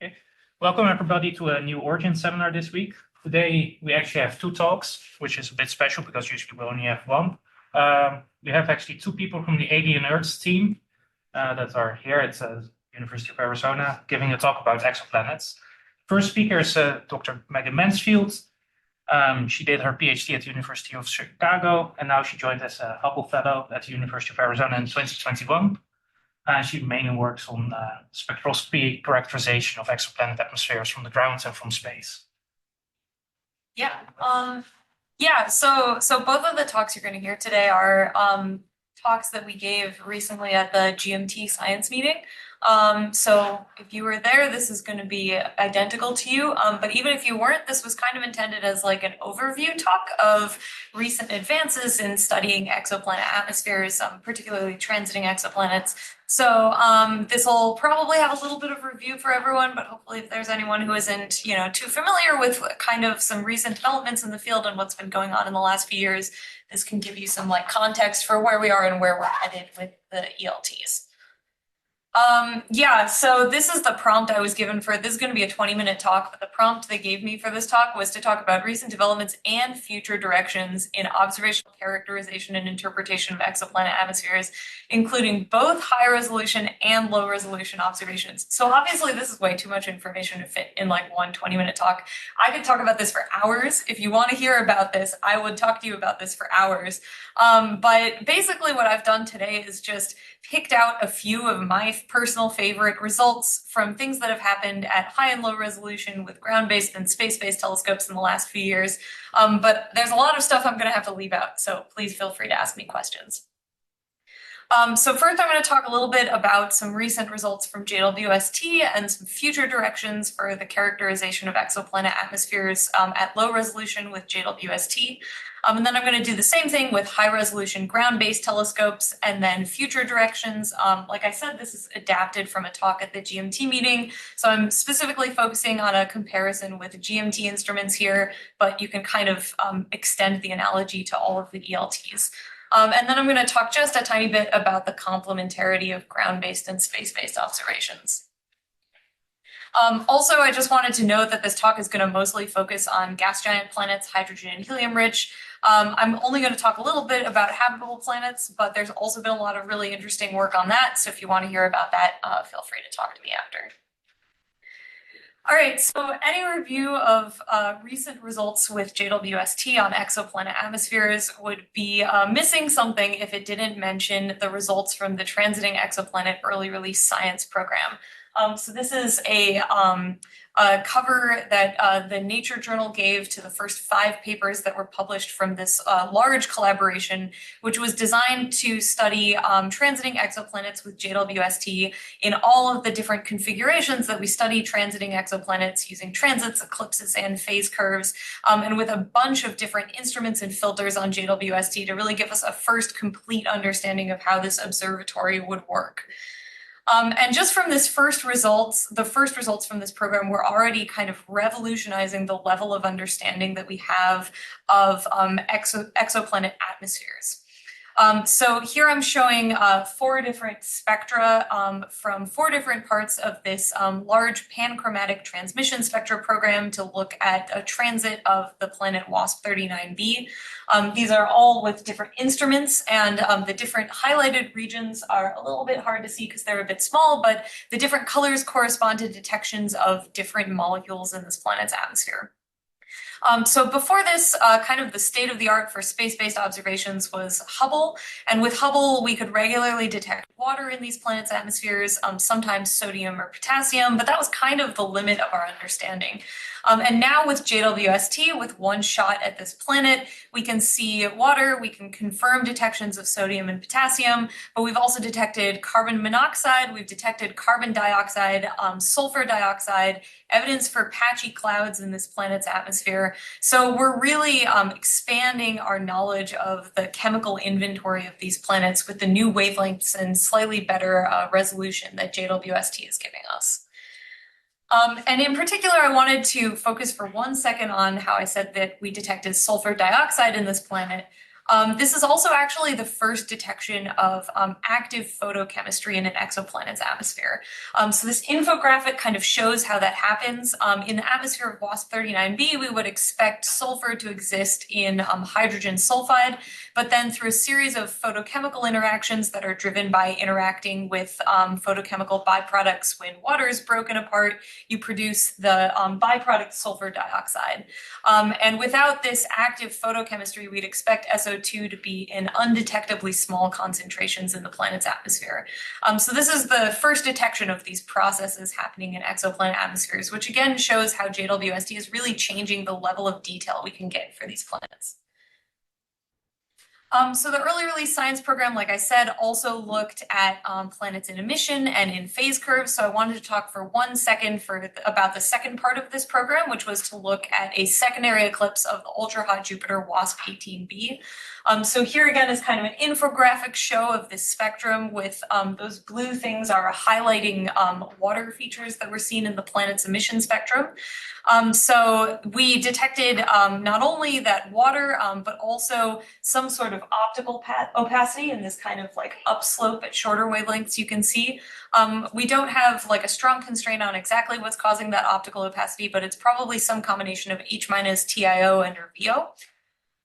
Okay. Welcome everybody to a new Origin seminar this week. Today we actually have two talks, which is a bit special because usually we only have one. We have actually two people from the Alien Earths team that are here at University of Arizona giving a talk about exoplanets. First speaker is Dr. Megan Mansfield. She did her PhD at the University of Chicago, and now she joined as a Hubble Fellow at the University of Arizona in 2021. She mainly works on spectroscopy characterization of exoplanet atmospheres from the ground and from space. Yeah. So both of the talks you're going to hear today are talks that we gave recently at the GMT science meeting. So if you were there, this is going to be identical to you. But even if you weren't, this was kind of intended as like an overview talk of recent advances in studying exoplanet atmospheres, particularly transiting exoplanets. So this will probably have a little bit of review for everyone, but hopefully if there's anyone who isn't, too familiar with kind of some recent developments in the field and what's been going on in the last few years, this can give you some like context for where we are and where we're headed with the ELTs. So this is the prompt I was given for it. This is going to be a 20-minute talk, but the prompt they gave me for this talk was to talk about recent developments and future directions in observational characterization and interpretation of exoplanet atmospheres, including both high-resolution and low-resolution observations. So obviously this is way too much information to fit in like one 20-minute talk. I could talk about this for hours. If you want to hear about this, I would talk to you about this for hours. But basically what I've done today is just picked out a few of my personal favorite results from things that have happened at high and low resolution with ground-based and space-based telescopes in the last few years. But there's a lot of stuff I'm going to have to leave out, so please feel free to ask me questions. So first I'm going to talk a little bit about some recent results from JWST and some future directions for the characterization of exoplanet atmospheres at low resolution with JWST. And then I'm going to do the same thing with high-resolution ground-based telescopes and then future directions. Like I said, this is adapted from a talk at the GMT meeting, so I'm specifically focusing on a comparison with GMT instruments here, but you can kind of extend the analogy to all of the ELTs. And then I'm going to talk just a tiny bit about the complementarity of ground-based and space-based observations. Also, I just wanted to note that this talk is going to mostly focus on gas giant planets, hydrogen and helium rich. I'm only going to talk a little bit about habitable planets, but there's also been a lot of really interesting work on that. So if you want to hear about that, feel free to talk to me after. All right, so any review of recent results with JWST on exoplanet atmospheres would be missing something if it didn't mention the results from the Transiting Exoplanet Early Release Science Program. So this is a cover that the Nature Journal gave to the first 5 papers that were published from this large collaboration, which was designed to study transiting exoplanets with JWST in all of the different configurations that we study transiting exoplanets using transits, eclipses, and phase curves, and with a bunch of different instruments and filters on JWST to really give us a first complete understanding of how this observatory would work. And just from this the first results from this program were already kind of revolutionizing the level of understanding that we have of exoplanet atmospheres. So here I'm showing 4 different spectra from 4 different parts of this large panchromatic transmission spectra program to look at a transit of the planet WASP-39b. These are all with different instruments, and the different highlighted regions are a little bit hard to see because they're a bit small, but the different colors correspond to detections of different molecules in this planet's atmosphere. So before this, kind of the state of the art for space-based observations was Hubble. And with Hubble, we could regularly detect water in these planets' atmospheres, sometimes sodium or potassium, but that was kind of the limit of our understanding. And now with JWST, with one shot at this planet, we can see water, we can confirm detections of sodium and potassium, but we've also detected carbon monoxide, we've detected carbon dioxide, sulfur dioxide, evidence for patchy clouds in this planet's atmosphere. So we're really expanding our knowledge of the chemical inventory of these planets with the new wavelengths and slightly better resolution that JWST is giving us. And in particular, I wanted to focus for 1 second on how I said that we detected sulfur dioxide in this planet. This is also actually the first detection of active photochemistry in an exoplanet's atmosphere. So this infographic kind of shows how that happens. In the atmosphere of WST-39b, we would expect sulfur to exist in hydrogen sulfide, but then through a series of photochemical interactions that are driven by interacting with photochemical byproducts, when water is broken apart, you produce the byproduct sulfur dioxide. And without this active photochemistry, we'd expect SO2 to be in undetectably small concentrations in the planet's atmosphere. So this is the first detection of these processes happening in exoplanet atmospheres, which again shows how JWST is really changing the level of detail we can get for these planets. So the early release science program, like I said, also looked at planets in emission and in phase curves. So I wanted to talk for 1 second about the second part of this program, which was to look at a secondary eclipse of the ultra-hot Jupiter WASP-18b. So here again is kind of an infographic show of this spectrum with those blue things are highlighting water features that were seen in the planet's emission spectrum. So we detected not only that water, but also some sort of optical opacity in this kind of like upslope at shorter wavelengths you can see. We don't have like a strong constraint on exactly what's causing that optical opacity, but it's probably some combination of H minus TIO and or VO.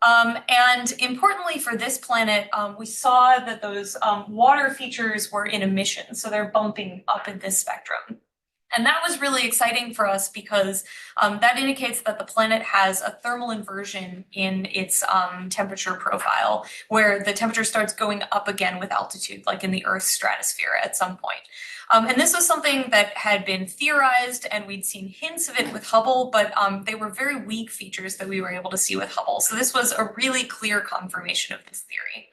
And importantly for this planet, we saw that those water features were in emission, so they're bumping up in this spectrum. And that was really exciting for us because that indicates that the planet has a thermal inversion in its temperature profile, where the temperature starts going up again with altitude, like in the Earth's stratosphere at some point. And this was something that had been theorized, and we'd seen hints of it with Hubble, but they were very weak features that we were able to see with Hubble. So this was a really clear confirmation of this theory.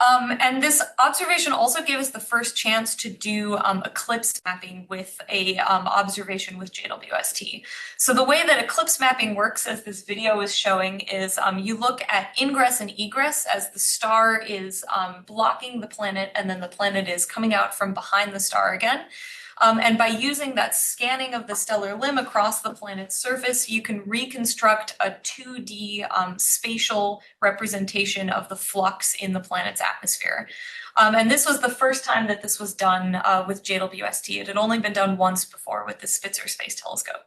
And this observation also gave us the first chance to do eclipse mapping with a observation with JWST. So the way that eclipse mapping works, as this video is showing, is you look at ingress and egress as the star is blocking the planet, and then the planet is coming out from behind the star again. And by using that scanning of the stellar limb across the planet's surface, you can reconstruct a 2D spatial representation of the flux in the planet's atmosphere. And this was the first time that this was done with JWST. It had only been done once before with the Spitzer Space Telescope.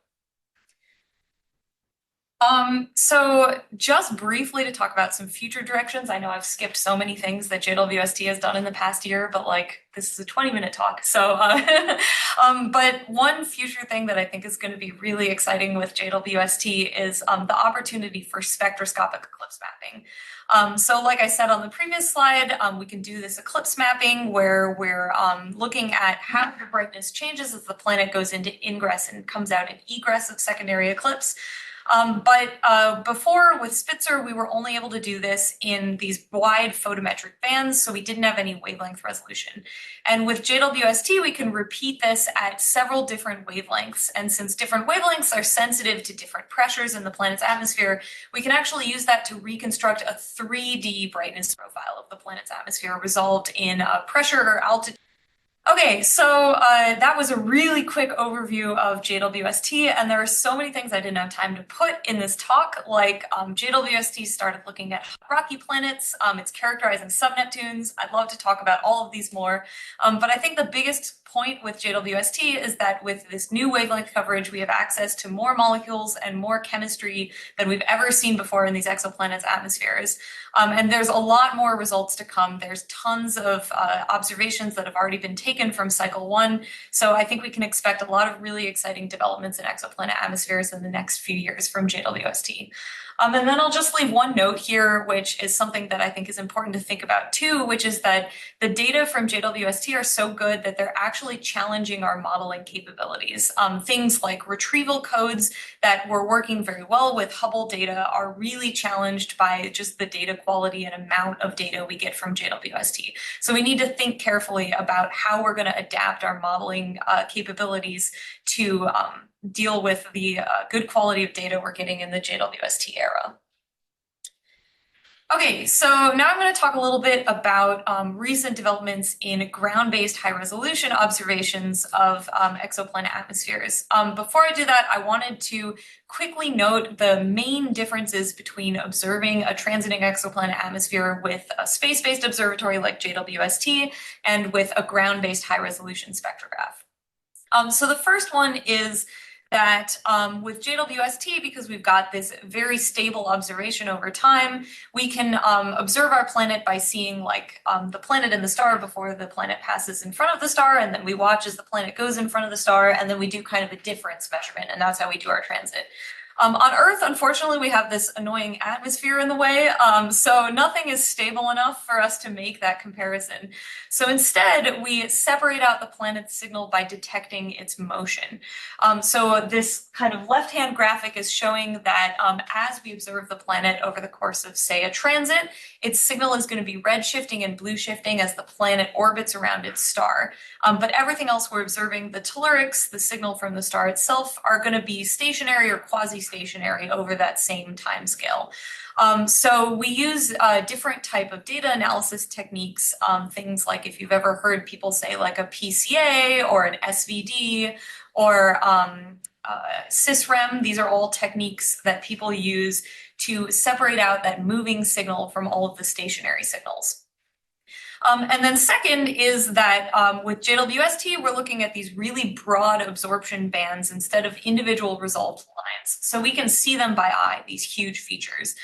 So just briefly to talk about some future directions. I know I've skipped so many things that JWST has done in the past year, but like this is a 20-minute talk. So, but one future thing that I think is going to be really exciting with JWST is the opportunity for spectroscopic eclipse mapping. So like I said on the previous slide, we can do this eclipse mapping where we're looking at how the brightness changes as the planet goes into ingress and comes out in egress of secondary eclipse. But before with Spitzer, we were only able to do this in these wide photometric bands, so we didn't have any wavelength resolution. And with JWST, we can repeat this at several different wavelengths. And since different wavelengths are sensitive to different pressures in the planet's atmosphere, we can actually use that to reconstruct a 3D brightness profile of the planet's atmosphere resolved in pressure or altitude. Okay, so that was a really quick overview of JWST, and there are so many things I didn't have time to put in this talk, like JWST started looking at rocky planets, it's characterizing subneptunes. I'd love to talk about all of these more, but I think the biggest point with JWST is that with this new wavelength coverage, we have access to more molecules and more chemistry than we've ever seen before in these exoplanets' atmospheres. And there's a lot more results to come. There's tons of observations that have already been taken from cycle 1. So I think we can expect a lot of really exciting developments in exoplanet atmospheres in the next few years from JWST. And then I'll just leave one note here, which is something that I think is important to think about too, which is that the data from JWST are so good that they're actually challenging our modeling capabilities. Things like retrieval codes that were working very well with Hubble data are really challenged by just the data quality and amount of data we get from JWST. So we need to think carefully about how we're going to adapt our modeling capabilities to deal with the good quality of data we're getting in the JWST era. Okay, so now I'm going to talk a little bit about recent developments in ground-based high-resolution observations of exoplanet atmospheres. Before I do that, I wanted to quickly note the main differences between observing a transiting exoplanet atmosphere with a space-based observatory like JWST and with a ground-based high-resolution spectrograph. So the first one is that with JWST, because we've got this very stable observation over time, we can observe our planet by seeing like the planet and the star before the planet passes in front of the star, and then we watch as the planet goes in front of the star, and then we do kind of a difference measurement, and that's how we do our transit. On Earth, unfortunately, we have this annoying atmosphere in the way, so nothing is stable enough for us to make that comparison. So instead, we separate out the planet's signal by detecting its motion. So this kind of left-hand graphic is showing that as we observe the planet over the course of, say, a transit, its signal is going to be red shifting and blue shifting as the planet orbits around its star. But everything else we're observing, the tellurics, the signal from the star itself, are going to be stationary or quasi-stationary over that same time scale. So we use different type of data analysis techniques, things like if you've ever heard people say like a PCA or an SVD or SysREM, these are all techniques that people use to separate out that moving signal from all of the stationary signals. And then second is that with JWST, we're looking at these really broad absorption bands instead of individual resolved lines. So we can see them by eye, these huge features.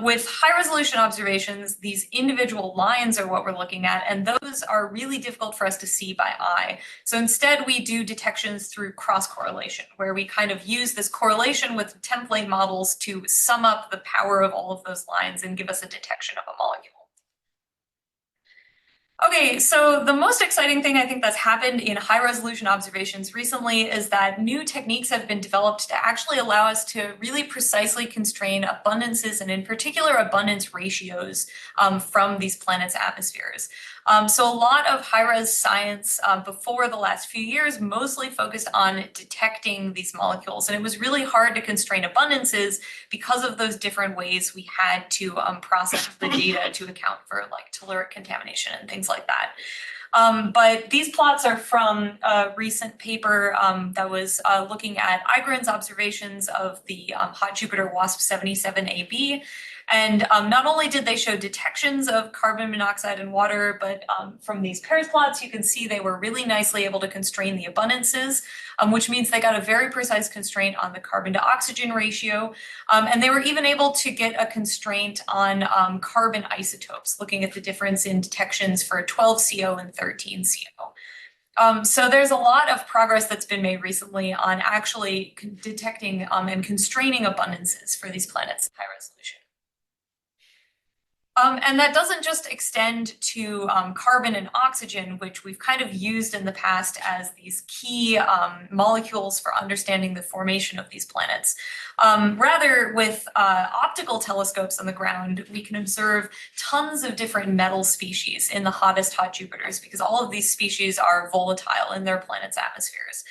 With high resolution observations, these individual lines are what we're looking at, and those are really difficult for us to see by eye. So instead, we do detections through cross-correlation, where we kind of use this correlation with template models to sum up the power of all of those lines and give us a detection of a molecule. Okay, so the most exciting thing I think that's happened in high resolution observations recently is that new techniques have been developed to actually allow us to really precisely constrain abundances and in particular abundance ratios from these planets' atmospheres. So a lot of high-res science before the last few years mostly focused on detecting these molecules, and it was really hard to constrain abundances because of those different ways we had to process the data to account for like telluric contamination and things like that. But these plots are from a recent paper that was looking at Igren's observations of the hot Jupiter WASP-77AB. And not only did they show detections of carbon monoxide and water, but from these pairs plots, you can see they were really nicely able to constrain the abundances, which means they got a very precise constraint on the carbon to oxygen ratio. And they were even able to get a constraint on carbon isotopes, looking at the difference in detections for 12CO and 13CO. So there's a lot of progress that's been made recently on actually detecting and constraining abundances for these planets high resolution. And that doesn't just extend to carbon and oxygen, which we've kind of used in the past as these key molecules for understanding the formation of these planets. Rather, with optical telescopes on the ground, we can observe tons of different metal species in the hottest hot Jupiters because all of these species are volatile in their planet's atmospheres.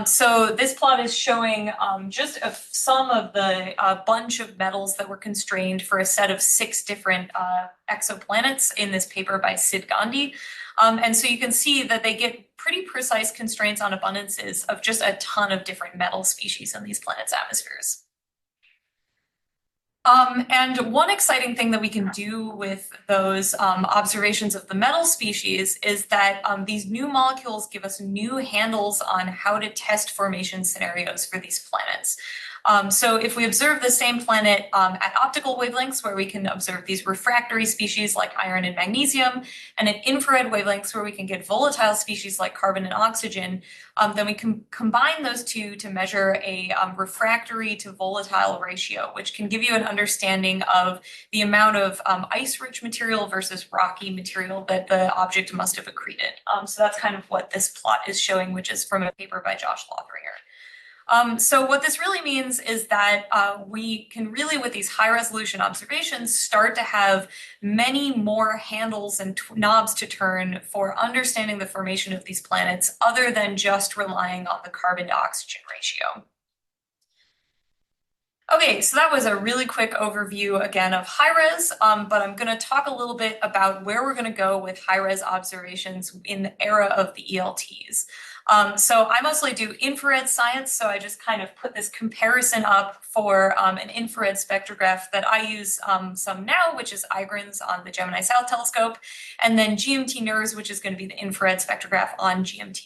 So this plot is showing just some of the bunch of metals that were constrained for a set of 6 different exoplanets in this paper by Sid Gandhi. And so you can see that they get pretty precise constraints on abundances of just a ton of different metal species in these planets' atmospheres. And one exciting thing that we can do with those observations of the metal species is that these new molecules give us new handles on how to test formation scenarios for these planets. So if we observe the same planet at optical wavelengths where we can observe these refractory species like iron and magnesium, and at infrared wavelengths where we can get volatile species like carbon and oxygen, then we can combine those two to measure a refractory to volatile ratio, which can give you an understanding of the amount of ice-rich material versus rocky material that the object must have accreted. So that's kind of what this plot is showing, which is from a paper by Josh Lothringer. So what this really means is that we can really, with these high resolution observations, start to have many more handles and knobs to turn for understanding the formation of these planets other than just relying on the carbon to oxygen ratio. Okay, so that was a really quick overview again of high-res, but I'm going to talk a little bit about where we're going to go with high-res observations in the era of the ELTs. So I mostly do infrared science, so I just kind of put this comparison up for an infrared spectrograph that I use some now, which is IGRINS on the Gemini South Telescope, and then GMT-NIRS, which is going to be the infrared spectrograph on GMT.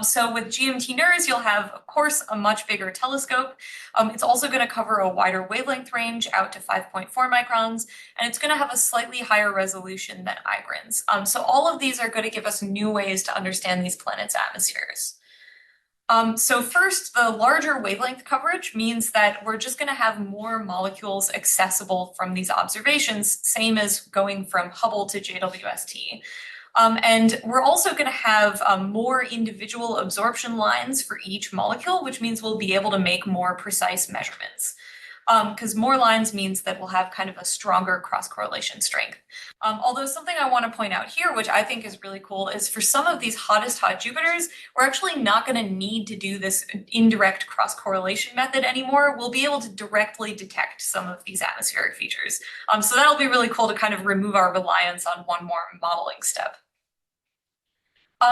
So with GMT-NIRS, you'll have, of course, a much bigger telescope. It's also going to cover a wider wavelength range out to 5.4 microns, and it's going to have a slightly higher resolution than IGRINS. So all of these are going to give us new ways to understand these planets' atmospheres. So first, the larger wavelength coverage means that we're just going to have more molecules accessible from these observations, same as going from Hubble to JWST. And we're also going to have more individual absorption lines for each molecule, which means we'll be able to make more precise measurements. Because more lines means that we'll have kind of a stronger cross-correlation strength. Although something I want to point out here, which I think is really cool, is for some of these hottest hot Jupiters, we're actually not going to need to do this indirect cross-correlation method anymore. We'll be able to directly detect some of these atmospheric features. So that'll be really cool to kind of remove our reliance on one more modeling step.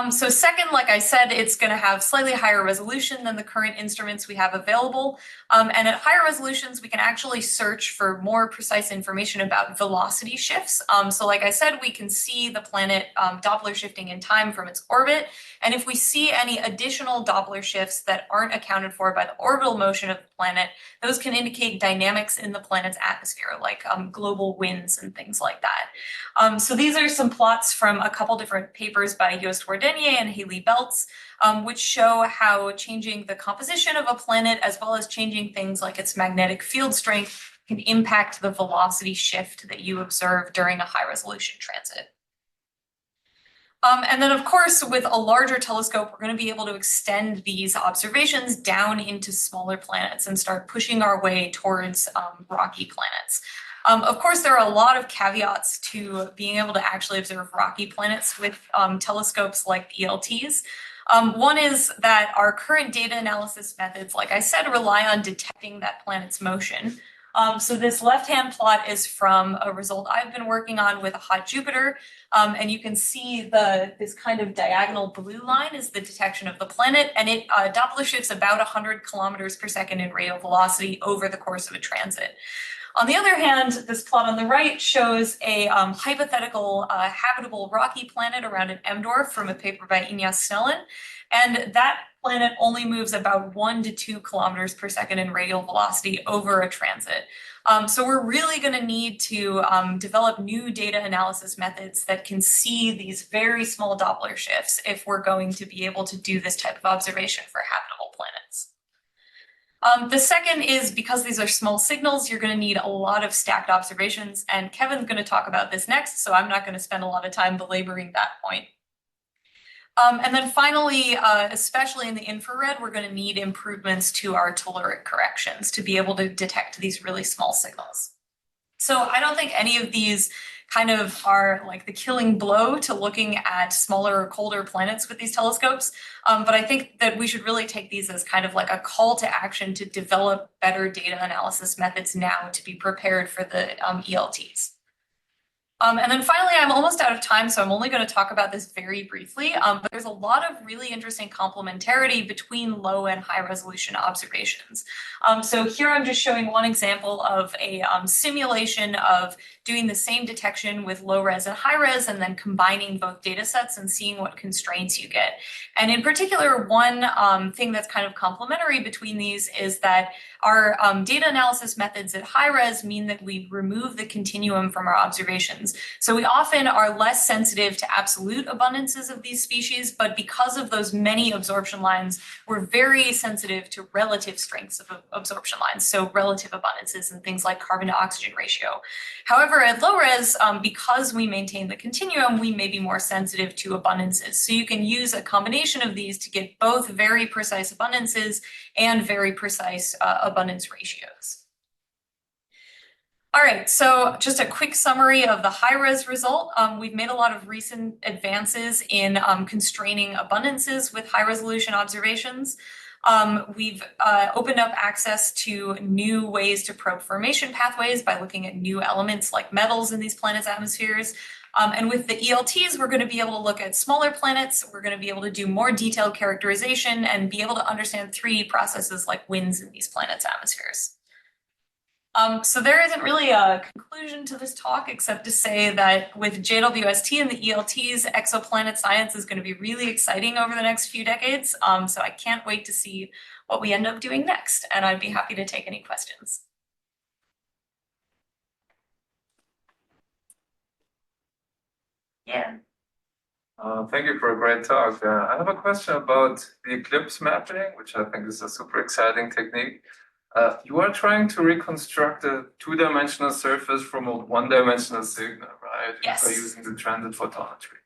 So second, like I said, it's going to have slightly higher resolution than the current instruments we have available. And at higher resolutions, we can actually search for more precise information about velocity shifts. So like I said, we can see the planet Doppler shifting in time from its orbit. And if we see any additional Doppler shifts that aren't accounted for by the orbital motion of the planet, those can indicate dynamics in the planet's atmosphere, like global winds and things like that. So these are some plots from a couple different papers by Joost Wardenier and Haley Belts, which show how changing the composition of a planet, as well as changing things like its magnetic field strength, can impact the velocity shift that you observe during a high-resolution transit. And then, of course, with a larger telescope, we're going to be able to extend these observations down into smaller planets and start pushing our way towards rocky planets. Of course, there are a lot of caveats to being able to actually observe rocky planets with telescopes like the ELTs. One is that our current data analysis methods, like I said, rely on detecting that planet's motion. So this left-hand plot is from a result I've been working on with a hot Jupiter. And you can see this kind of diagonal blue line is the detection of the planet, and it Doppler shifts about 100 kilometers per second in radial velocity over the course of a transit. On the other hand, this plot on the right shows a hypothetical habitable rocky planet around an M-dwarf from a paper by Ignaz Snellen, and that planet only moves about 1 to 2 kilometers per second in radial velocity over a transit. So we're really going to need to develop new data analysis methods that can see these very small Doppler shifts if we're going to be able to do this type of observation for habitable planets. The second is because these are small signals, you're going to need a lot of stacked observations, and Kevin's going to talk about this next, so I'm not going to spend a lot of time belaboring that point. And then finally, especially in the infrared, we're going to need improvements to our telluric corrections to be able to detect these really small signals. So I don't think any of these kind of are like the killing blow to looking at smaller or colder planets with these telescopes. But I think that we should really take these as kind of like a call to action to develop better data analysis methods now to be prepared for the ELTs. And then finally, I'm almost out of time, so I'm only going to talk about this very briefly, but there's a lot of really interesting complementarity between low and high resolution observations. So here I'm just showing one example of a simulation of doing the same detection with low res and high res, and then combining both data sets and seeing what constraints you get. And in particular, one thing that's kind of complementary between these is that our data analysis methods at high res mean that we remove the continuum from our observations. So we often are less sensitive to absolute abundances of these species, but because of those many absorption lines, we're very sensitive to relative strengths of absorption lines, so relative abundances and things like carbon to oxygen ratio. However, at low res, because we maintain the continuum, we may be more sensitive to abundances. So you can use a combination of these to get both very precise abundances and very precise abundance ratios. All right, so just a quick summary of the high-res result. We've made a lot of recent advances in constraining abundances with high-resolution observations. We've opened up access to new ways to probe formation pathways by looking at new elements like metals in these planets' atmospheres. And with the ELTs, we're going to be able to look at smaller planets. We're going to be able to do more detailed characterization and be able to understand 3D processes like winds in these planets' atmospheres. So there isn't really a conclusion to this talk, except to say that with JWST and the ELTs, exoplanet science is going to be really exciting over the next few decades. So I can't wait to see what we end up doing next, and I'd be happy to take any questions. Yeah. Thank you for a great talk. I have a question about the eclipse mapping, which I think is a super exciting technique. You are trying to reconstruct a two-dimensional surface from a one-dimensional signal, right? Yes. By using the transit photometry.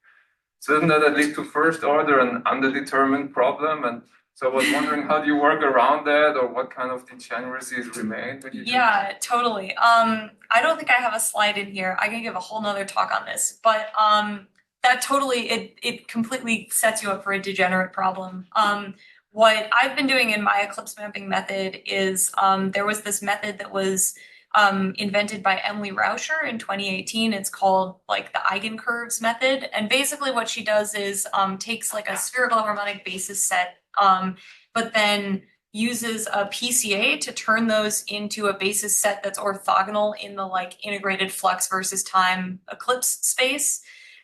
So doesn't that lead to first order and underdetermined problem? And so I was wondering, how do you work around that, or what kind of degeneracies remain when you do that? Totally. I don't think I have a slide in here. I can give a whole nother talk on this, but that totally, it completely sets you up for a degenerate problem. What I've been doing in my eclipse mapping method is there was this method that was invented by Emily Rauscher in 2018. It's called like the eigencurves method. And basically what she does is takes like a spherical harmonic basis set, but then uses a PCA to turn those into a basis set that's orthogonal in the like integrated flux versus time eclipse space.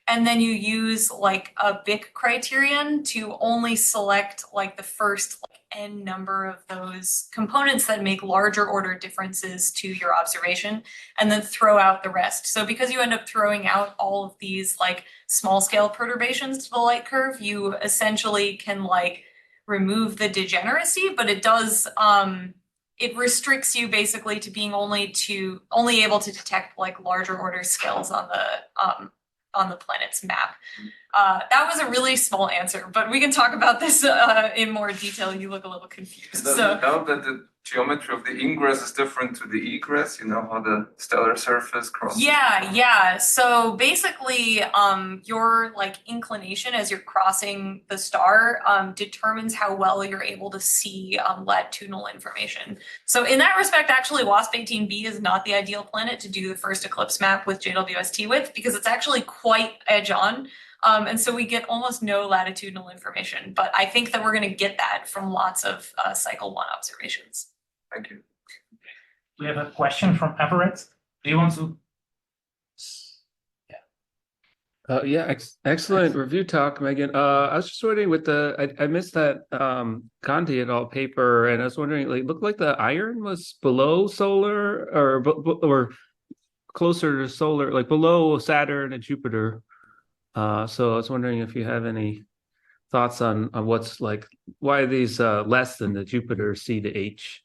And then you use like a BIC criterion to only select like the first like n number of those components that make larger order differences to your observation, and then throw out the rest. So because you end up throwing out all of these like small scale perturbations to the light curve, you essentially can like remove the degeneracy, but it does it restricts you basically to being only able to detect like larger order scales on the planet's map. That was a really small answer, but we can talk about this in more detail. You look a little confused. Does it help that the geometry of the ingress is different to the egress? You know how the stellar surface crosses? Yeah. So basically, your like inclination as you're crossing the star determines how well you're able to see latitudinal information. So in that respect, actually, WASP-18b is not the ideal planet to do the first eclipse map with JWST with, because it's actually quite edge on. And so we get almost no latitudinal information, but I think that we're going to get that from lots of cycle 1 observations. Thank you. We have a question from Everett. Do you want to? Excellent review talk, Megan. I was just wondering with I missed that Gandhi et al. Paper, and I was wondering, like, looked like the iron was below solar or closer to solar, like below Saturn and Jupiter. So I was wondering if you have any thoughts on what's like, why are these less than the Jupiter C to H?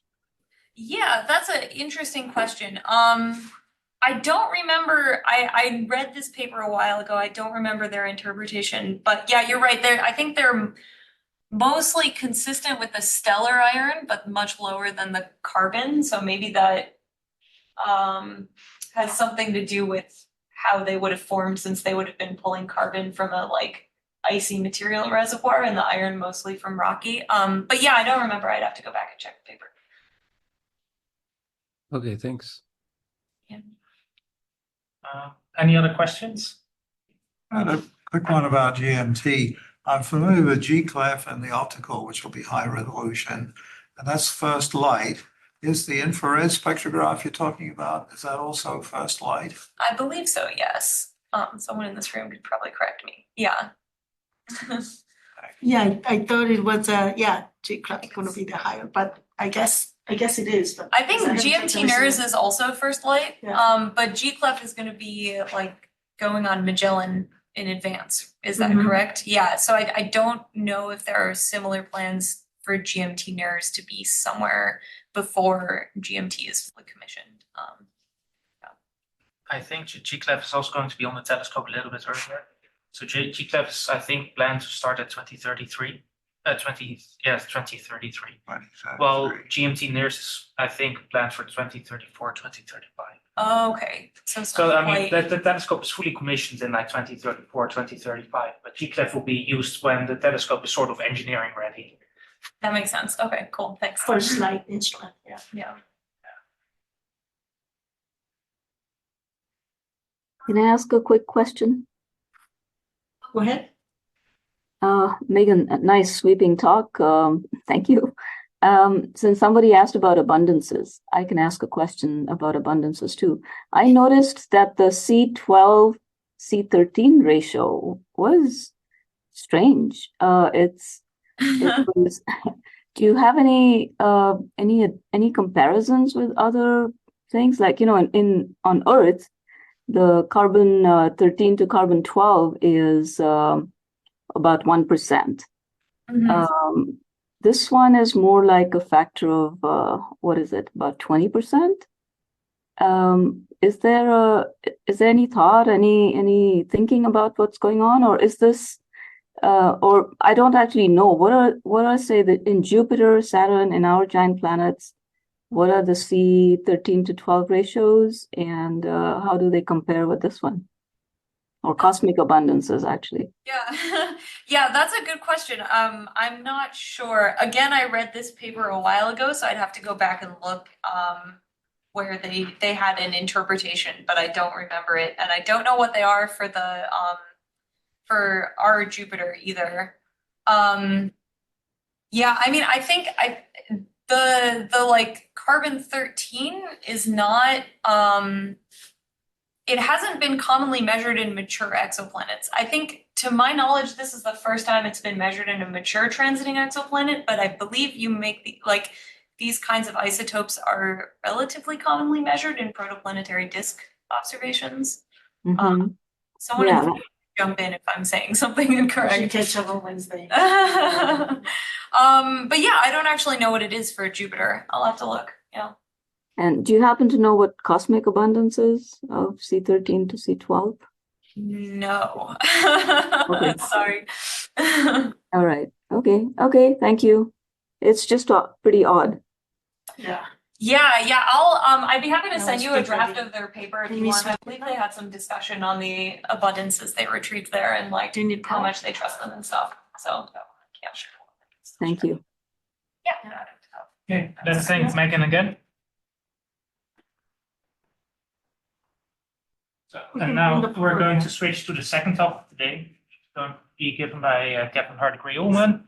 Yeah, that's an interesting question. I don't remember, I read this paper a while ago. I don't remember their interpretation, but yeah, you're right. I think they're mostly consistent with the stellar iron, but much lower than the carbon. So maybe that has something to do with how they would have formed, since they would have been pulling carbon from a like icy material reservoir and the iron mostly from rocky. But yeah, I don't remember. I'd have to go back and check the paper. Okay, thanks. Yeah. Any other questions? I had a quick one about GMT. I'm familiar with G-clef and the optical, which will be high resolution, and that's first light. Is the infrared spectrograph you're talking about, is that also first light? I believe so, yes. Someone in this room could probably correct me. Yeah. Yeah, I thought it was G-clef is going to be the higher, but I guess it is. But I think GMT NIRS is also first light, but G-clef is going to be like going on Magellan in advance. Is that correct? Yeah. So I don't know if there are similar plans for GMT NIRS to be somewhere before GMT is fully commissioned. I think G-clef is also going to be on the telescope a little bit earlier. So G-clef is, I think, planned to start at 2033. 2033. Well, GMT NIRS is, I think, planned for 2034, 2035. Oh, okay. So I mean, the telescope is fully commissioned in like 2034, 2035, but G-clef will be used when the telescope is sort of engineering ready. That makes sense. Okay, cool. Thanks. First light instrument, yeah. Yeah. Can I ask a quick question? Go ahead. Megan, a nice sweeping talk. Thank you. Since somebody asked about abundances, I can ask a question about abundances too. I noticed that the C12, C13 ratio was strange. It was, do you have any comparisons with other things? Like, you know, on Earth, the carbon 13 to carbon 12 is about 1%. Mhm. This one is more like a factor of what is it, about 20%? Is there any thought, any thinking about what's going on, or is this or I don't actually know what are say that in Jupiter, Saturn, in our giant planets, what are the C13 to 12 ratios, and how do they compare with this one? Or cosmic abundances, actually. Yeah, yeah, that's a good question. I'm not sure. Again, I read this paper a while ago, so I'd have to go back and look where they had an interpretation, but I don't remember it, and I don't know what they are for the for our Jupiter either. Yeah, I mean, I think the like carbon 13 is not it hasn't been commonly measured in mature exoplanets. I think, to my knowledge, this is the first time it's been measured in a mature transiting exoplanet, but I believe you make these kinds of isotopes are relatively commonly measured in protoplanetary disk observations. Mhm. Someone Yeah. jump in if I'm saying something You incorrect. catch up on Wednesday. But yeah, I don't actually know what it is for Jupiter. I'll have to look. Yeah. And do you happen to know what cosmic abundance is of C13 to C12? No. Okay. Sorry. All right. Okay. Thank you. It's just pretty odd. Yeah. Yeah. I'd be happy to That send was you a good, draft Debbie. of their paper if Can you we want. I switch believe they had some discussion on the abundances they retrieved there and like Do you need how help? much they trust them and stuff. So yeah, sure. Thank you. Yeah. Okay, let's thank Megan again. So, and now we're going to switch to the second talk of the day. It's going to be given by Captain Hardegree-Ullman,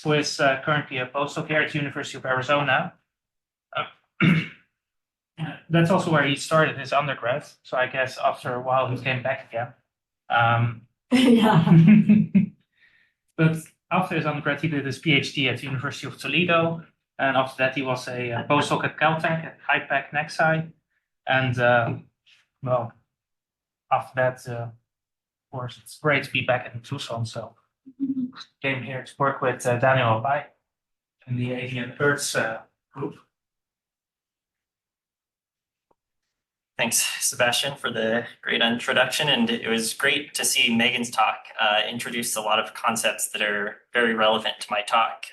who is currently a postdoc here at the University of Arizona. That's also where he started his undergrad. So I guess after a while he came back again. Yeah. But after his undergrad, he did his PhD at the University of Toledo. And after that, he was a postdoc at Caltech at HIPAC Nexi. And well, after that, of course, it's great to be back in Tucson. So came here to work with Daniel Abai in the Alien Earths group. Thanks, Sebastian, for the great introduction. And it was great to see Megan's talk introduce a lot of concepts that are very relevant to my talk.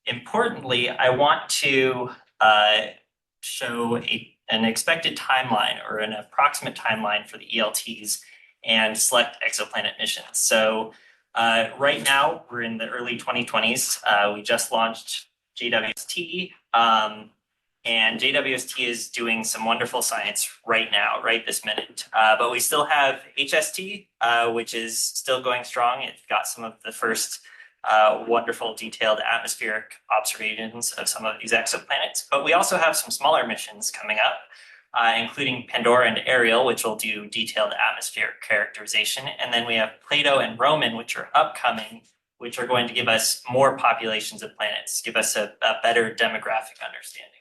Importantly, I want to show an expected timeline or an approximate timeline for the ELTs and select exoplanet missions. So right now, we're in the early 2020s. We just launched JWST. And JWST is doing some wonderful science right now, right this minute. But we still have HST, which is still going strong. It's got some of the first wonderful detailed atmospheric observations of some of these exoplanets. But we also have some smaller missions coming up, including Pandora and Ariel, which will do detailed atmospheric characterization. And then we have Plato and Roman, which are upcoming, which are going to give us more populations of planets, give us a better demographic understanding.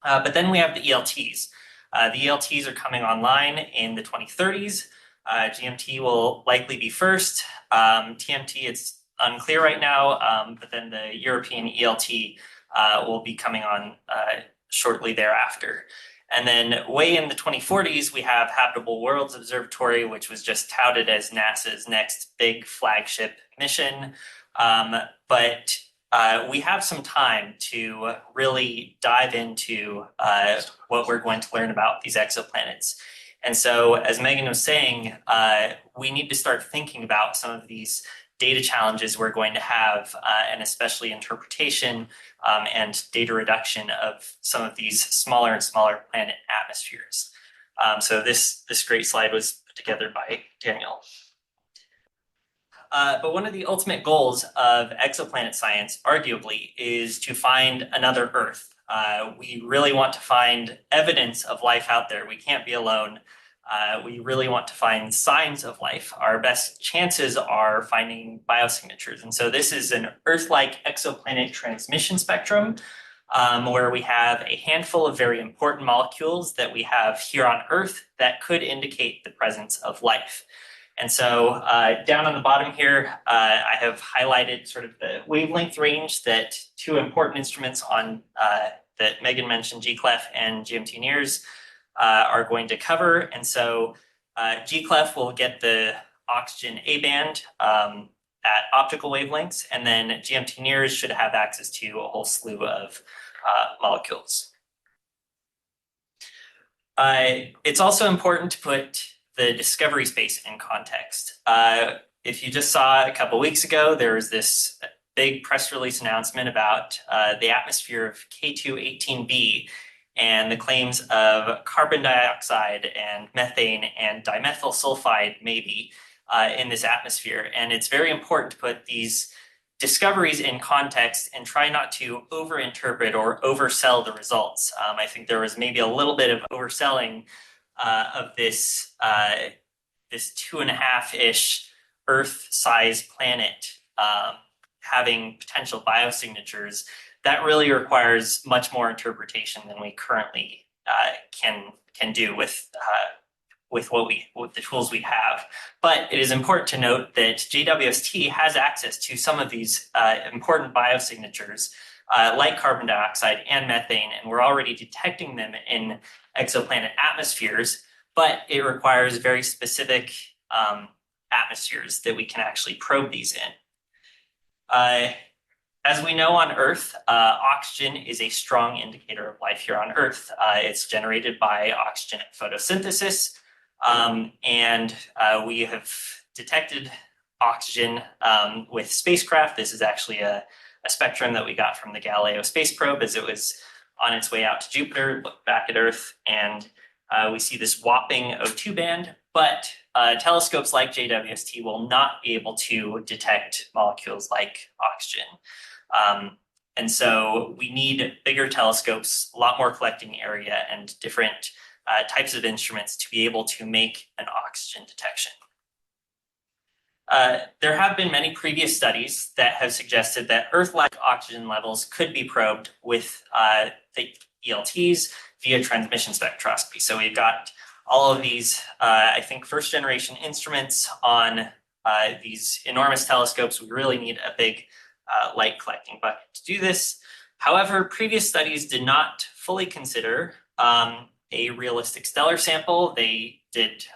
But then we have the ELTs. The ELTs are coming online in the 2030s. GMT will likely be first. TMT, it's unclear right now, but then the European ELT will be coming on shortly thereafter. And then way in the 2040s, we have Habitable Worlds Observatory, which was just touted as NASA's next big flagship mission. But we have some time to really dive into what we're going to learn about these exoplanets. And so, as Megan was saying, we need to start thinking about some of these data challenges we're going to have, and especially interpretation and data reduction of some of these smaller and smaller planet atmospheres. So this great slide was put together by Daniel. But one of the ultimate goals of exoplanet science, arguably, is to find another Earth. We really want to find evidence of life out there. We can't be alone. We really want to find signs of life. Our best chances are finding biosignatures. And so this is an Earth-like exoplanet transmission spectrum, where we have a handful of very important molecules that we have here on Earth that could indicate the presence of life. And so down on the bottom here, I have highlighted sort of the wavelength range that two important instruments on that Megan mentioned, GCLEF and GMT-NIRS, are going to cover. And so GCLEF will get the oxygen A band at optical wavelengths, and then GMT-NIRS should have access to a whole slew of molecules. It's also important to put the discovery space in context. If you just saw a couple weeks ago, there was this big press release announcement about the atmosphere of K2-18b and the claims of carbon dioxide and methane and dimethyl sulfide maybe in this atmosphere. And it's very important to put these discoveries in context and try not to overinterpret or oversell the results. I think there was maybe a little bit of overselling of this 2.5-ish Earth-sized planet having potential biosignatures. That really requires much more interpretation than we currently can do with the tools we have. But it is important to note that JWST has access to some of these important biosignatures like carbon dioxide and methane, and we're already detecting them in exoplanet atmospheres, but it requires very specific atmospheres that we can actually probe these in. As we know on Earth, oxygen is a strong indicator of life here on Earth. It's generated by oxygen photosynthesis, and we have detected oxygen with spacecraft. This is actually a spectrum that we got from the Galileo space probe as it was on its way out to Jupiter, looked back at Earth, and we see this whopping O2 band, but telescopes like JWST will not be able to detect molecules like oxygen. And so we need bigger telescopes, a lot more collecting area, and different types of instruments to be able to make an oxygen detection. There have been many previous studies that have suggested that Earth-like oxygen levels could be probed with the ELTs via transmission spectroscopy. So we've got all of these, I think, first-generation instruments on these enormous telescopes. We really need a big light collecting bucket to do this. However, previous studies did not fully consider a realistic stellar sample. They did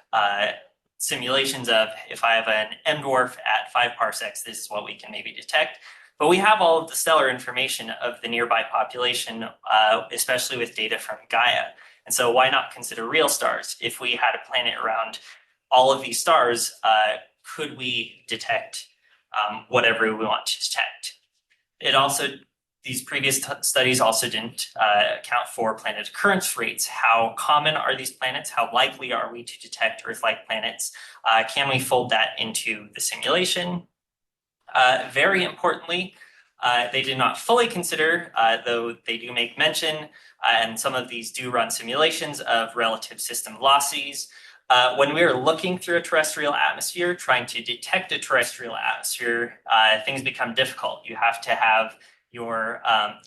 simulations of, if I have an M dwarf at 5 parsecs, this is what we can maybe detect. But we have all of the stellar information of the nearby population, especially with data from Gaia. And so why not consider real stars? If we had a planet around all of these stars, could we detect whatever we want to detect? These previous studies also didn't account for planet occurrence rates. How common are these planets? How likely are we to detect Earth-like planets? Can we fold that into the simulation? Very importantly, they did not fully consider, though they do make mention, and some of these do run simulations of relative system velocities. When we are looking through a terrestrial atmosphere, trying to detect a terrestrial atmosphere, things become difficult. You have to have your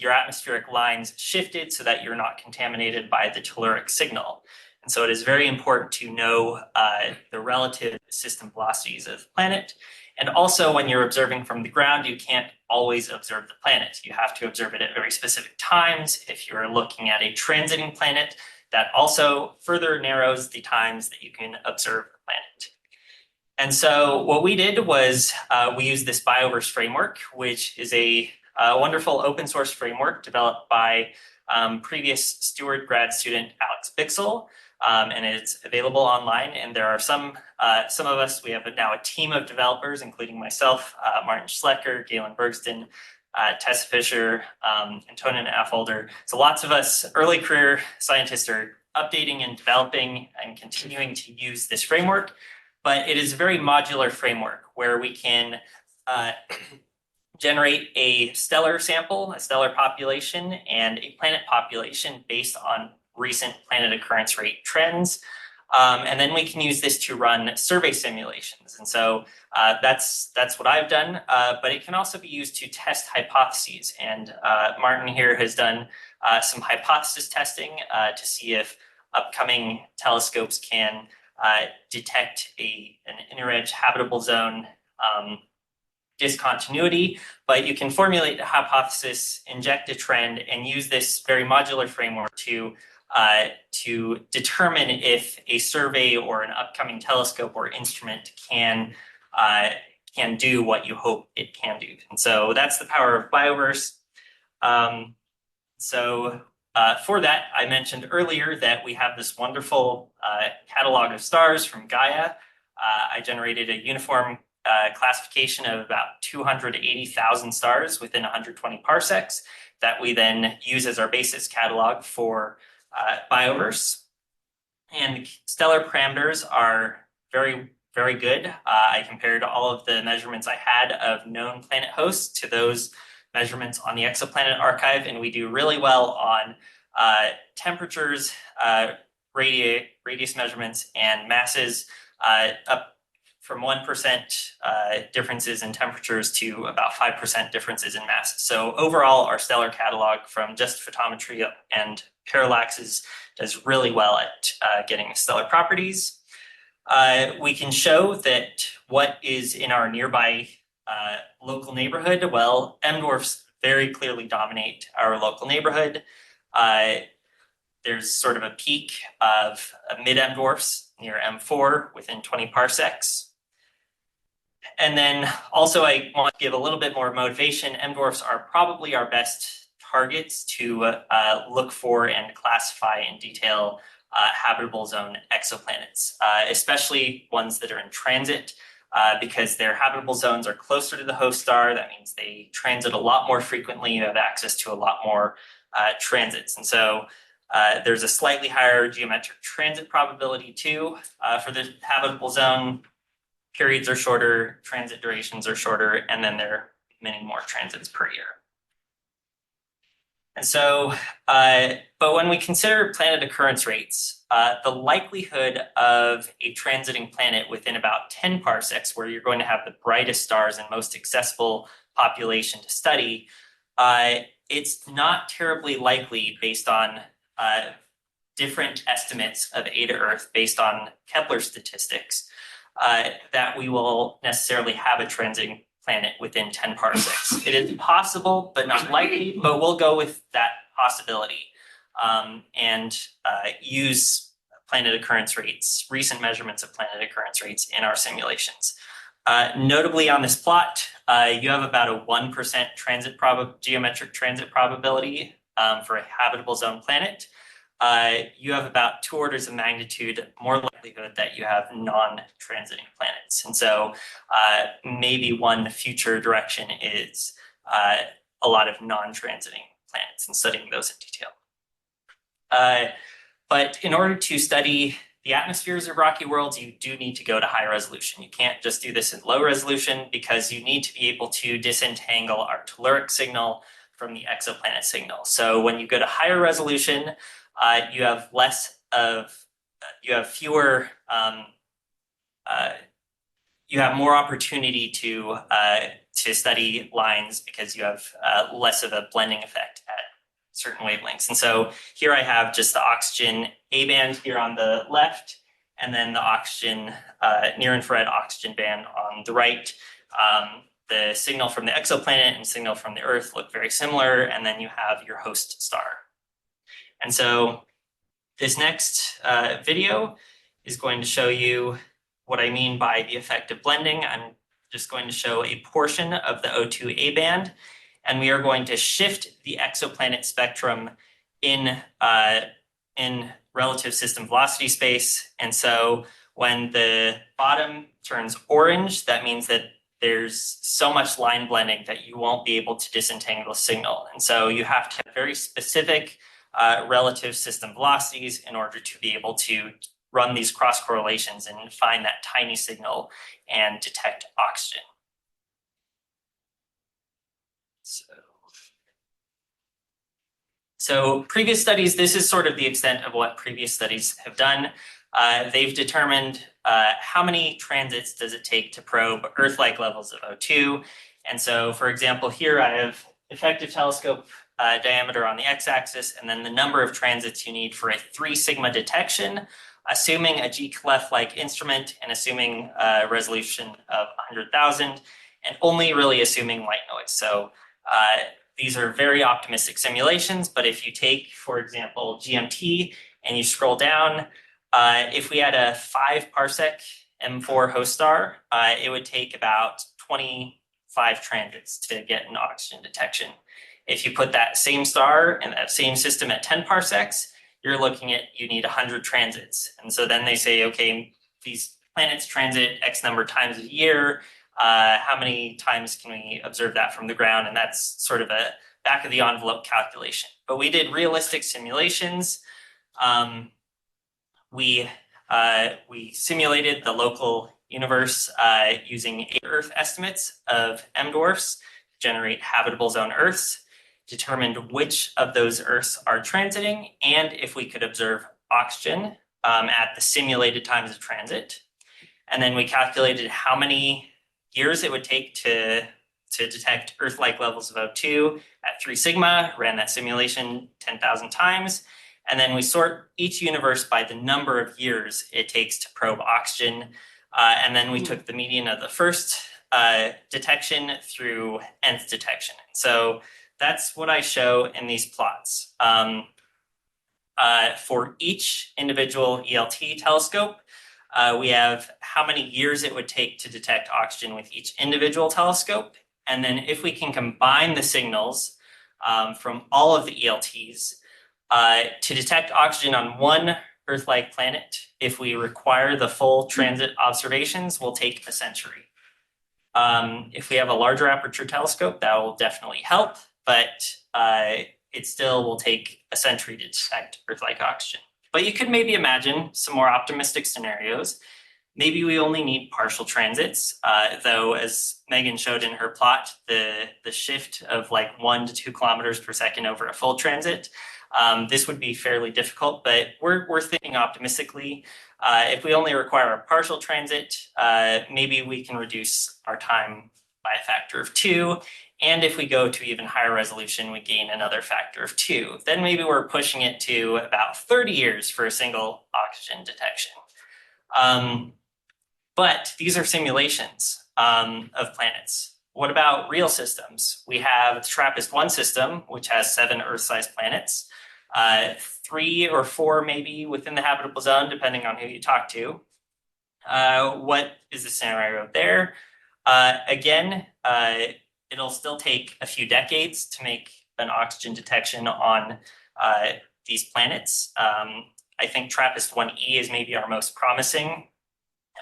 atmospheric lines shifted so that you're not contaminated by the telluric signal. And so it is very important to know the relative system velocities of the planet. And also, when you're observing from the ground, you can't always observe the planet. You have to observe it at very specific times. If you're looking at a transiting planet, that also further narrows the times that you can observe the planet. And so what we did was we used this Bioverse framework, which is a wonderful open source framework developed by previous Steward grad student Alex Bixel. and it's available online. And there are some of us, we have now a team of developers, including myself, Martin Schlecker, Galen Bergston, Tessa Fisher, Antonin Affolder. So lots of us early career scientists are updating and developing and continuing to use this framework. But it is a very modular framework where we can generate a stellar sample, a stellar population, and a planet population based on recent planet occurrence rate trends. And then we can use this to run survey simulations. And so that's what I've done, but it can also be used to test hypotheses. And Martin here has done some hypothesis testing to see if upcoming telescopes can detect an inner edge habitable zone discontinuity, but you can formulate a hypothesis, inject a trend, and use this very modular framework to determine if a survey or an upcoming telescope or instrument can do what you hope it can do. And so that's the power of Bioverse. For that, I mentioned earlier that we have this wonderful catalog of stars from Gaia. I generated a uniform classification of about 280,000 stars within 120 parsecs that we then use as our basis catalog for Bioverse. And stellar parameters are very, very good. I compared all of the measurements I had of known planet hosts to those measurements on the Exoplanet archive, and we do really well on temperatures, radius measurements, and masses, up from 1% differences in temperatures to about 5% differences in masses. So overall, our stellar catalog from just photometry and parallaxes does really well at getting stellar properties. We can show that what is in our nearby local neighborhood, well, M dwarfs very clearly dominate our local neighborhood. There's sort of a peak of mid-M dwarfs near M4 within 20 parsecs. And then also I want to give a little bit more motivation. M dwarfs are probably our best targets to look for and classify in detail habitable zone exoplanets, especially ones that are in transit, because their habitable zones are closer to the host star. That means they transit a lot more frequently. You have access to a lot more transits. And so there's a slightly higher geometric transit probability too for the habitable zone. Periods are shorter, transit durations are shorter, and then there are many more transits per year. And so, but when we consider planet occurrence rates, the likelihood of a transiting planet within about 10 parsecs, where you're going to have the brightest stars and most accessible population to study, it's not terribly likely based on different estimates of A to Earth based on Kepler statistics, that we will necessarily have a transiting planet within 10 parsecs. It is possible, but not likely, but we'll go with that possibility and use planet occurrence rates, recent measurements of planet occurrence rates in our simulations. Notably on this plot, you have about a 1% geometric transit probability for a habitable zone planet. You have about 2 orders of magnitude more likelihood that you have non-transiting planets. And so maybe one future direction is a lot of non-transiting planets and studying those in detail. But in order to study the atmospheres of rocky worlds, you do need to go to high resolution. You can't just do this in low resolution because you need to be able to disentangle our telluric signal from the exoplanet signal. So when you go to higher resolution, you have fewer, you have more opportunity to study lines because you have less of a blending effect at certain wavelengths. And so here I have just the oxygen A band here on the left, and then the oxygen, near infrared oxygen band on the right. The signal from the exoplanet and signal from the Earth look very similar, and then you have your host star. And so this next video is going to show you what I mean by the effect of blending. I'm just going to show a portion of the O2 A band, and we are going to shift the exoplanet spectrum in relative system velocity space. And so when the bottom turns orange, that means that there's so much line blending that you won't be able to disentangle the signal. And so you have to have very specific relative system velocities in order to be able to run these cross correlations and find that tiny signal and detect oxygen. So previous studies, this is sort of the extent of what previous studies have done. They've determined how many transits does it take to probe Earth-like levels of O2. And so, for example, here I have effective telescope diameter on the x-axis, and then the number of transits you need for a 3 sigma detection, assuming a G-clef-like instrument and assuming a resolution of 100,000, and only really assuming white noise. So these are very optimistic simulations, but if you take, for example, GMT and you scroll down, if we had a 5 parsec M4 host star, it would take about 25 transits to get an oxygen detection. If you put that same star and that same system at 10 parsecs, you're looking at, you need 100 transits. And so then they say, okay, these planets transit X number of times a year. How many times can we observe that from the ground? And that's sort of a back of the envelope calculation. But we did realistic simulations. We simulated the local universe using Earth estimates of M dwarfs to generate habitable zone Earths, determined which of those Earths are transiting, and if we could observe oxygen at the simulated times of transit. And then we calculated how many years it would take to detect Earth-like levels of O2 at 3 sigma, ran that simulation 10,000 times. And then we sort each universe by the number of years it takes to probe oxygen. And then we took the median of the first detection through nth detection. So that's what I show in these plots. For each individual ELT telescope, we have how many years it would take to detect oxygen with each individual telescope. And then if we can combine the signals from all of the ELTs to detect oxygen on one Earth-like planet, if we require the full transit observations, will take a century. If we have a larger aperture telescope, that will definitely help, but it still will take a century to detect Earth-like oxygen. But you could maybe imagine some more optimistic scenarios. Maybe we only need partial transits, though, as Megan showed in her plot, the shift of like 1 to 2 kilometers per second over a full transit, this would be fairly difficult, but we're thinking optimistically. If we only require a partial transit, maybe we can reduce our time by a factor of 2. And if we go to even higher resolution, we gain another factor of 2. Then maybe we're pushing it to about 30 years for a single oxygen detection. But these are simulations of planets. What about real systems? We have the TRAPPIST-1 system, which has 7 Earth-sized planets, 3 or 4 maybe within the habitable zone, depending on who you talk to. What is the scenario there? Again, it'll still take a few decades to make an oxygen detection on these planets. I think TRAPPIST-1e is maybe our most promising,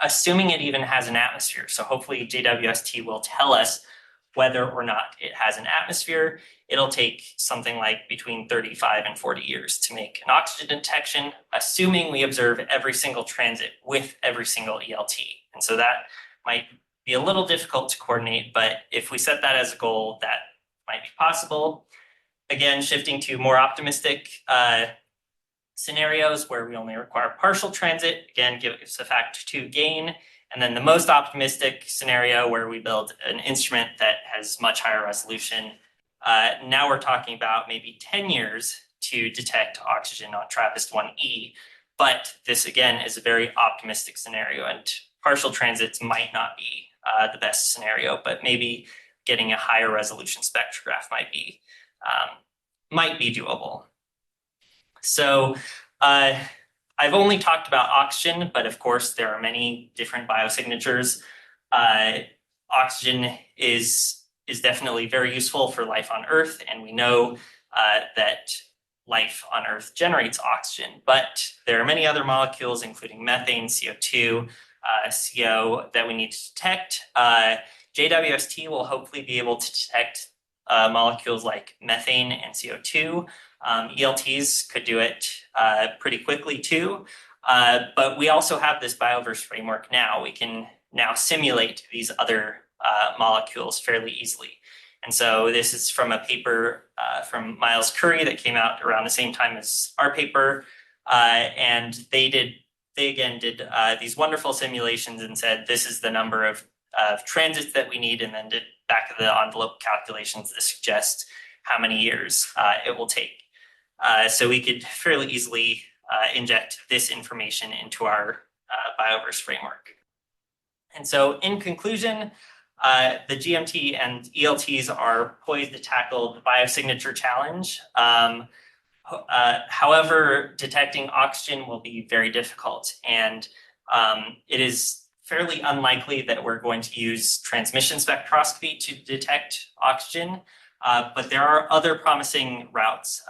assuming it even has an atmosphere. So hopefully JWST will tell us whether or not it has an atmosphere. It'll take something like between 35 and 40 years to make an oxygen detection, assuming we observe every single transit with every single ELT. And so that might be a little difficult to coordinate, but if we set that as a goal, that might be possible. Again, shifting to more optimistic scenarios where we only require partial transit, again, gives a factor 2 gain. And then the most optimistic scenario where we build an instrument that has much higher resolution. Now we're talking about maybe 10 years to detect oxygen on TRAPPIST-1e. But this, again, is a very optimistic scenario, and partial transits might not be the best scenario, but maybe getting a higher resolution spectrograph might be doable. So I've only talked about oxygen, but of course there are many different biosignatures. Oxygen is definitely very useful for life on Earth, and we know that life on Earth generates oxygen, but there are many other molecules, including methane, CO2, CO, that we need to detect. JWST will hopefully be able to detect molecules like methane and CO2. ELTs could do it pretty quickly too. But we also have this Bioverse framework now. We can now simulate these other molecules fairly easily. And so this is from a paper from Miles Curry that came out around the same time as our paper. And they again did these wonderful simulations and said, this is the number of transits that we need, and then did back of the envelope calculations that suggest how many years it will take. So we could fairly easily inject this information into our Bioverse framework. And so in conclusion, the GMT and ELTs are poised to tackle the biosignature challenge. However, detecting oxygen will be very difficult, and it is fairly unlikely that we're going to use transmission spectroscopy to detect oxygen, but there are other promising routes.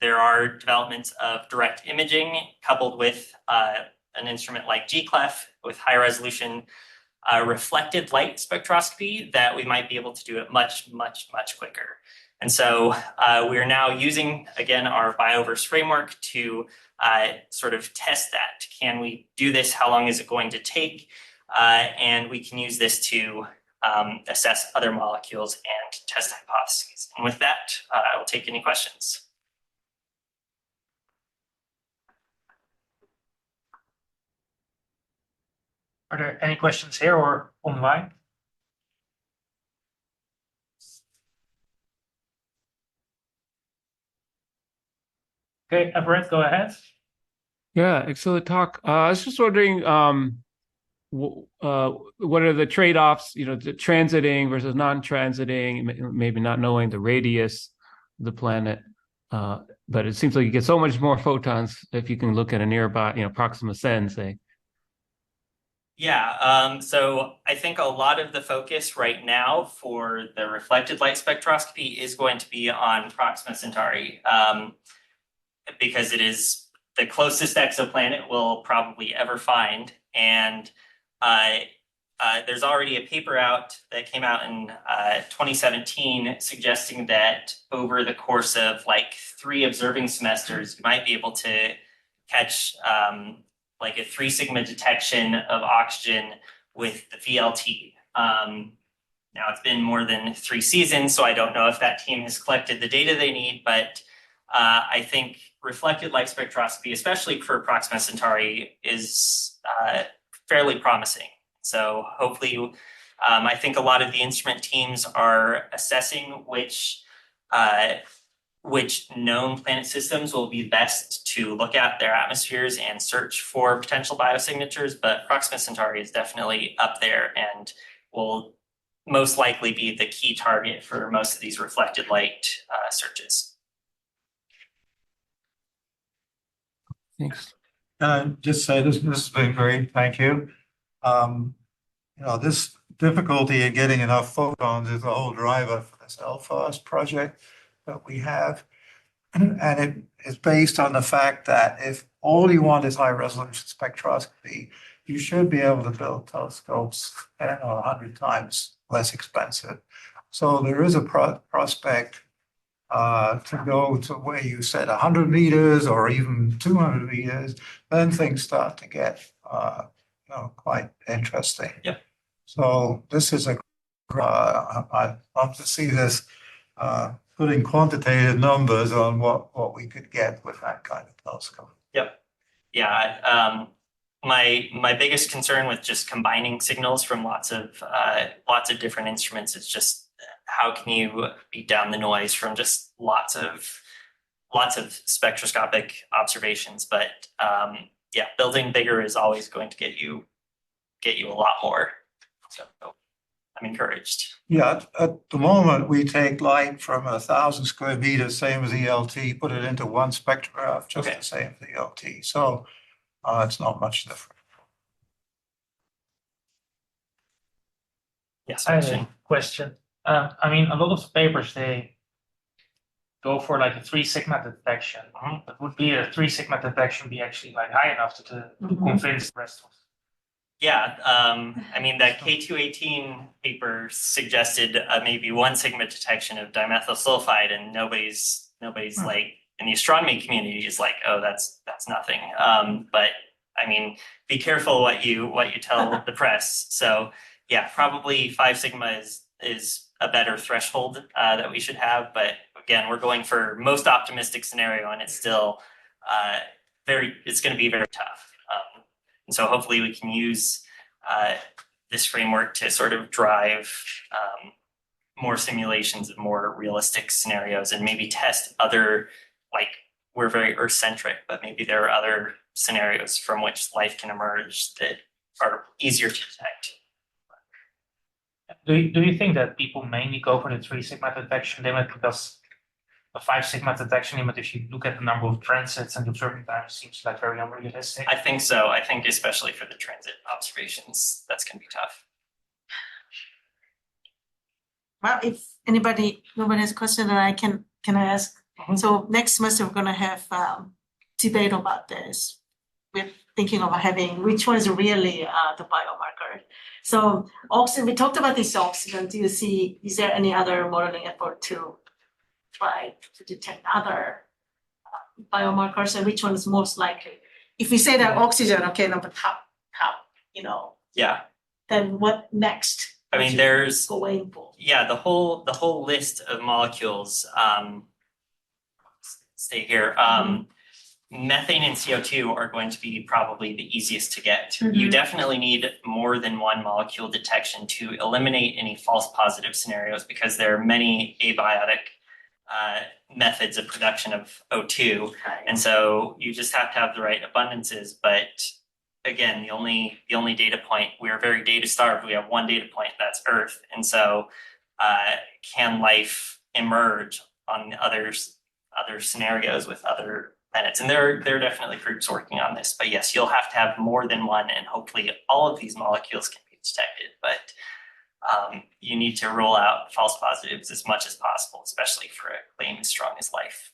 There are developments of direct imaging coupled with an instrument like GCLEF with high resolution reflected light spectroscopy that we might be able to do it much quicker. And so we are now using, again, our Bioverse framework to sort of test that. Can we do this? How long is it going to take? And we can use this to assess other molecules and test hypotheses. And with that, I will take any questions. Are there any questions here or online? Okay, Brett, go ahead. Yeah, excellent talk. I was just wondering, what are the trade-offs, the transiting versus non-transiting, maybe not knowing the radius of the planet. But it seems like you get so much more photons if you can look at a nearby, Proxima Centauri, say. Yeah, so I think a lot of the focus right now for the reflected light spectroscopy is going to be on Proxima Centauri, because it is the closest exoplanet we'll probably ever find. And there's already a paper out that came out in 2017 suggesting that over the course of like 3 observing semesters, you might be able to catch like a 3 sigma detection of oxygen with the VLT. Now it's been more than 3 seasons, so I don't know if that team has collected the data they need, but I think reflected light spectroscopy, especially for Proxima Centauri, is fairly promising. So hopefully, I think a lot of the instrument teams are assessing which known planet systems will be best to look at their atmospheres and search for potential biosignatures, but Proxima Centauri is definitely up there and will most likely be the key target for most of these reflected light searches. Thanks. Just say this has been great, thank you. This difficulty in getting enough photons is the whole driver for this LFAST project that we have. And it is based on the fact that if all you want is high resolution spectroscopy, you should be able to build telescopes 10 or 100 times less expensive. So there is a prospect to go to where you said 100 meters or even 200 meters, then things start to get quite interesting. Yep. So this is I'd love to see this putting quantitative numbers on what we could get with that kind of telescope. Yep. Yeah. My biggest concern with just combining signals from lots of different instruments is just how can you beat down the noise from just lots of spectroscopic observations. But yeah, building bigger is always going to get you a lot more. So I'm encouraged. Yeah, at the moment we take light from 1,000 square meters, same as ELT, put it into one spectrograph, just the same as ELT. So it's not much different. Yes, I have a question. A lot of papers, they go for like a 3 sigma detection, but would be a 3 sigma detection be actually like high enough to convince the rest of? Yeah, I mean, that K218 paper suggested maybe 1 sigma detection of dimethyl sulfide, and nobody's like, in the astronomy community is like, oh, that's nothing. But I mean, be careful what you tell the press. So yeah, probably 5 sigma is a better threshold that we should have. But again, we're going for most optimistic scenario, and it's still it's going to be very tough. And so hopefully we can use this framework to sort of drive more simulations of more realistic scenarios, and maybe test other, like, we're very Earth-centric, but maybe there are other scenarios from which life can emerge that are easier to detect. Do you think that people mainly go for the 3 sigma detection limit because a 5 sigma detection limit, if you look at the number of transits and observing time, seems like very unrealistic? I think so. I think especially for the transit observations, that's going to be tough. Well, if nobody has a question, then can I ask? So next semester we're gonna have debate about this. We're thinking of having which one is really the biomarker. So oxygen, we talked about this oxygen. Is there any other modeling effort to try to detect other biomarkers, and which one is most likely? If we say that oxygen, okay, number top, Yeah. then what next? I mean, there's going for? Yeah, the whole list of molecules. Stay here. Methane and CO2 are going to be probably the easiest to get. You definitely need more than 1 molecule detection to eliminate any false positive scenarios, because there are many abiotic methods of production of O2. And so you just have to have the right abundances. But again, the only data point, we are very data starved. We have 1 data point, that's Earth. And so can life emerge on other scenarios with other planets? And there are definitely groups working on this. But yes, you'll have to have more than 1, and hopefully all of these molecules can be detected. But you need to rule out false positives as much as possible, especially for a claim as strong as life.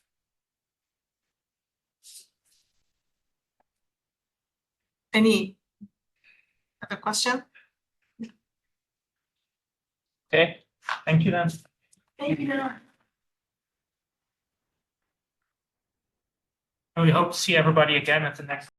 Any other question? Okay, thank you then. Thank you. And we hope to see everybody again at the next